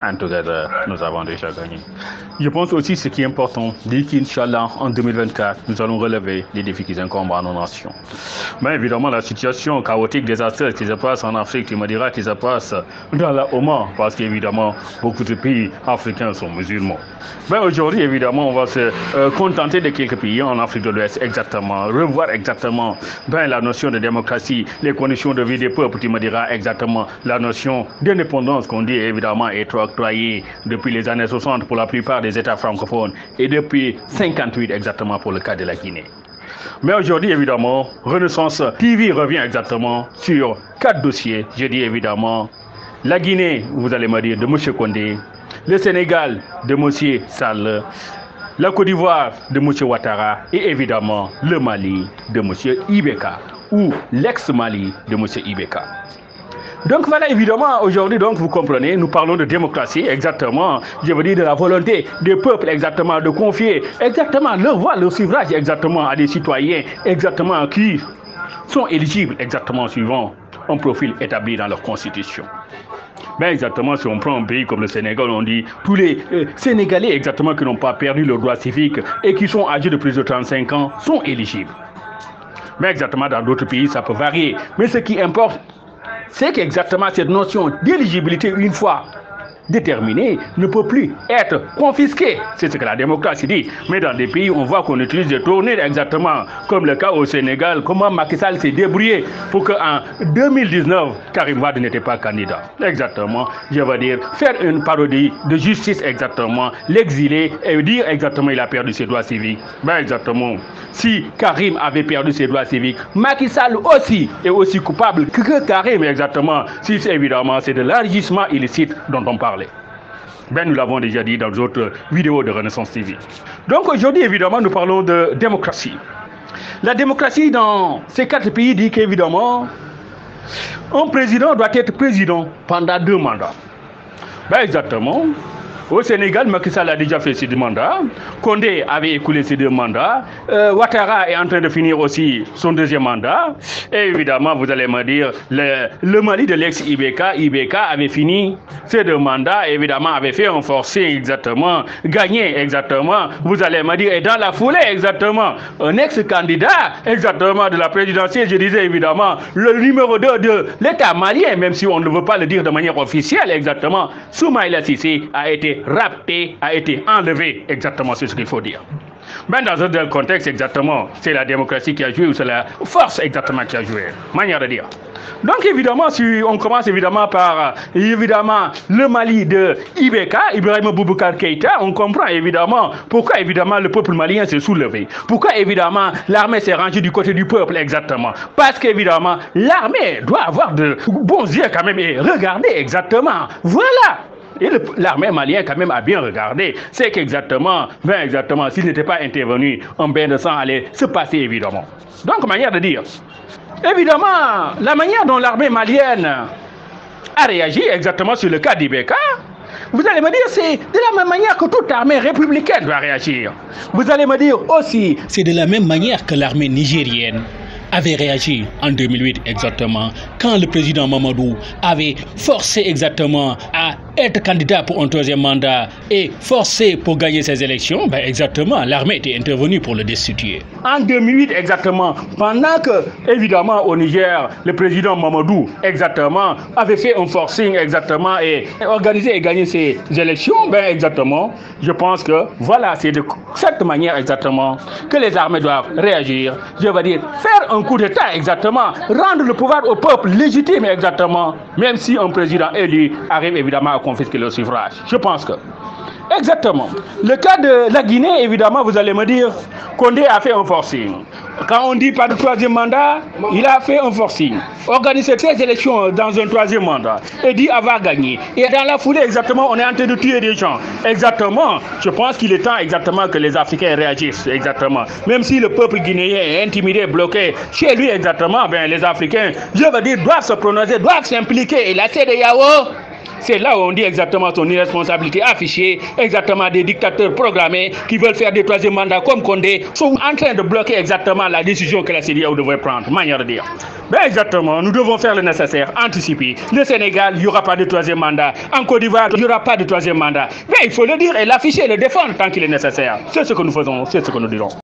And together, nous avons déjà gagné. Je pense aussi ce qui est important, dit qu'Inch'Allah, en 2024, nous allons relever les défis qui incombent à nos nations. Mais évidemment, la situation chaotique, désastreuse qui se passe en Afrique, tu me diras qui se passe dans la Oman, parce qu'évidemment, beaucoup de pays africains sont musulmans. Mais aujourd'hui, évidemment, on va se contenter de quelques pays en Afrique de l'Ouest, exactement, revoir exactement la notion de démocratie, les conditions de vie des peuples, tu me diras exactement la notion d'indépendance qu'on dit évidemment être octroyée depuis les années 60 pour la plupart des États francophones et depuis 58 exactement pour le cas de la Guinée. Mais aujourd'hui, évidemment, Renaissance TV revient exactement sur 4 dossiers. Je dis évidemment la Guinée, vous allez me dire, de M. Condé, le Sénégal de M. Sall, la Côte d'Ivoire de M. Ouattara et évidemment le Mali de M. Ibeka ou l'ex-Mali de M. Ibeka. Donc voilà, évidemment, aujourd'hui, donc vous comprenez, nous parlons de démocratie, exactement, je veux dire de la volonté des peuples, exactement, de confier, exactement, leur voix, leur suffrage, exactement, à des citoyens, exactement, qui sont éligibles, exactement, suivant un profil établi dans leur constitution. Ben exactement, si on prend un pays comme le Sénégal, on dit tous les Sénégalais, exactement, qui n'ont pas perdu leurs droits civiques et qui sont âgés de plus de 35 ans, sont éligibles. Mais exactement, dans d'autres pays, ça peut varier. Mais ce qui importe, c'est qu'exactement cette notion d'éligibilité, une fois déterminée, ne peut plus être confisquée. C'est ce que la démocratie dit. Mais dans des pays, on voit qu'on utilise des tournées exactement, comme le cas au Sénégal, comment Macky Sall s'est débrouillé pour qu'en 2019, Karim Wade n'était pas candidat. Exactement, je veux dire, faire une parodie de justice exactement, l'exiler et dire exactement il a perdu ses droits civiques. Ben exactement, si Karim avait perdu ses droits civiques, Macky Sall aussi est aussi coupable que Karim exactement, si c'est évidemment c'est de l'enrichissement illicite dont on parle. Ben, nous l'avons déjà dit dans d'autres vidéos de Renaissance TV. Donc aujourd'hui, évidemment, nous parlons de démocratie. La démocratie dans ces 4 pays dit qu'évidemment, un président doit être président pendant 2 mandats. Ben exactement. Au Sénégal, Macky Sall a déjà fait ses 2 mandats. Condé avait écoulé ses 2 mandats. Ouattara est en train de finir aussi son 2e mandat. Et évidemment, vous allez me dire, le Mali de l'ex-Ibeka, Ibeka avait fini ses 2 mandats. Évidemment, avait fait un forcing exactement, gagné exactement. Vous allez me dire, et dans la foulée exactement, un ex-candidat exactement de la présidentielle, je disais évidemment, le numéro 2 de l'État malien, même si on ne veut pas le dire de manière officielle exactement, Soumaïla Cissé a été rapté, a été enlevé, exactement, c'est ce qu'il faut dire. Mais dans un tel contexte, exactement, c'est la démocratie qui a joué ou c'est la force exactement qui a joué, manière de dire. Donc évidemment, si on commence évidemment par évidemment le Mali de Ibeka, Ibrahim Boubacar Keïta, on comprend évidemment pourquoi évidemment le peuple malien s'est soulevé. Pourquoi évidemment l'armée s'est rangée du côté du peuple exactement. Parce qu'évidemment l'armée doit avoir de bons yeux quand même et regarder exactement. Voilà. Et l'armée malienne quand même a bien regardé. C'est qu'exactement, exactement, s'il n'était pas intervenu, un bain de sang allait se passer évidemment. Donc manière de dire. Évidemment, la manière dont l'armée malienne a réagi exactement sur le cas d'Ibeka, vous allez me dire, c'est de la même manière que toute armée républicaine doit réagir. Vous allez me dire aussi, c'est de la même manière que l'armée nigérienne avait réagi en 2008 exactement, quand le président Mamadou avait forcé exactement à être candidat pour un 3e mandat et forcé pour gagner ces élections, exactement, l'armée était intervenue pour le destituer. En 2008 exactement, pendant que, évidemment, au Niger, le président Mamadou exactement avait fait un forcing exactement et organisé et gagné ces élections, exactement, je pense que voilà, c'est de cette manière exactement que les armées doivent réagir. Je veux dire, faire un coup d'État exactement, rendre le pouvoir au peuple légitime exactement, même si un président élu arrive évidemment à confisquer le suffrage. Je pense que exactement. Le cas de la Guinée, évidemment, vous allez me dire, Condé a fait un forcing. Quand on dit pas de 3e mandat, il a fait un forcing. Organiser ces élections dans un 3e mandat et dit avoir gagné. Et dans la foulée, exactement, on est en train de tuer des gens. Exactement. Je pense qu'il est temps exactement que les Africains réagissent. Exactement. Même si le peuple guinéen est intimidé, bloqué chez lui, exactement, les Africains, je veux dire, doivent se prononcer, doivent s'impliquer. Et la CEDEAO, c'est là où on dit exactement son irresponsabilité affichée, exactement des dictateurs programmés qui veulent faire des troisième mandats comme Condé, sont en train de bloquer exactement la décision que la CEDEAO devrait prendre, manière de dire. Ben exactement, nous devons faire le nécessaire, anticiper. Le Sénégal, il n'y aura pas de troisième mandat. En Côte d'Ivoire, il n'y aura pas de troisième mandat. Mais il faut le dire et l'afficher, le défendre tant qu'il est nécessaire. C'est ce que nous faisons, c'est ce que nous dirons.